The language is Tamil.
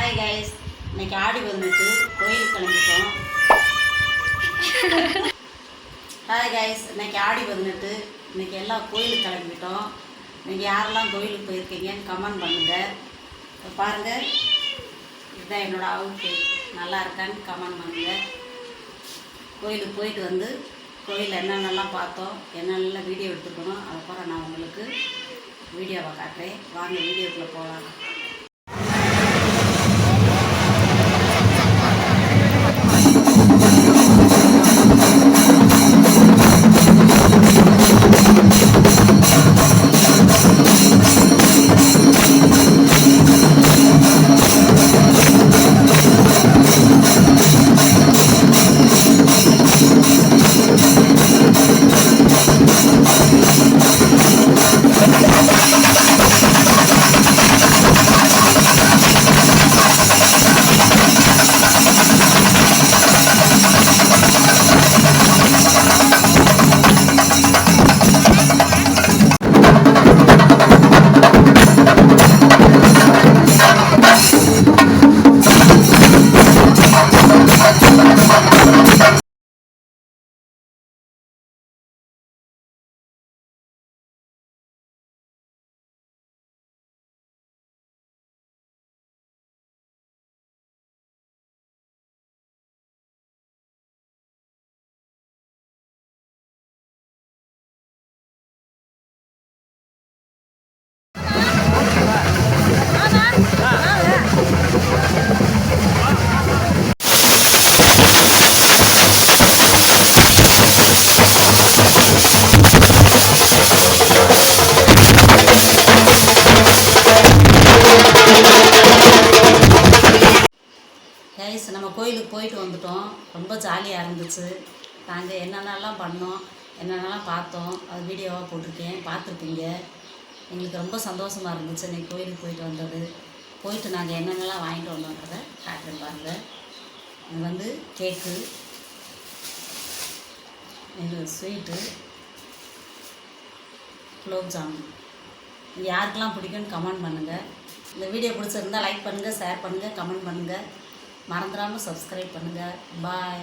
ஹாய் கைஸ், இன்னைக்கு ஆடி 18 கோயிலுக்கு கிளம்பிட்டோம். ஹாய் கைஸ், இன்னைக்கு ஆடி 18 இன்னைக்கு எல்லாம் கோயிலுக்கு கிளம்பிட்டோம். நீங்கள் யாரெல்லாம் கோயிலுக்கு போயிருக்கீங்கன்னு கமெண்ட் பண்ணுங்கள். பாருங்கள், இதுதான் என்னோடய அவுட்ஃபிட். நல்லா இருக்கான்னு கமெண்ட் பண்ணுங்கள். கோயிலுக்கு போயிட்டு வந்து கோயிலில் என்னென்னலாம் பார்த்தோம், என்னென்னலாம் வீடியோ எடுத்துக்கணும், அதுக்கப்புறம் நான் உங்களுக்கு வீடியோவை காட்டுறேன். வாங்க வீடியோக்குள்ளே போகலாம். கைஸ், நம்ம கோயிலுக்கு போயிட்டு வந்துட்டோம். ரொம்ப ஜாலியாக இருந்துச்சு. நாங்கள் என்னென்னலாம் பண்ணோம், என்னென்னலாம் பார்த்தோம், அது வீடியோவாக போட்டிருக்கேன், பார்த்துருப்பீங்க. எங்களுக்கு ரொம்ப சந்தோஷமாக இருந்துச்சு இன்றைக்கி கோயிலுக்கு போயிட்டு வந்தது. போயிட்டு நாங்கள் என்னென்னலாம் வாங்கிட்டு வந்தோன்றதை காட்டுறேன் பாருங்கள். இது வந்து கேக்கு, இது ஸ்வீட்டு, குலோப் ஜாமுன். இது யாருக்கெல்லாம் பிடிக்கும்னு கமெண்ட் பண்ணுங்கள். இந்த வீடியோ பிடிச்சிருந்தால் லைக் பண்ணுங்கள், ஷேர் பண்ணுங்கள், கமெண்ட் பண்ணுங்கள். மறந்துடாமல் சப்ஸ்கிரைப் பண்ணுங்கள். பாய்.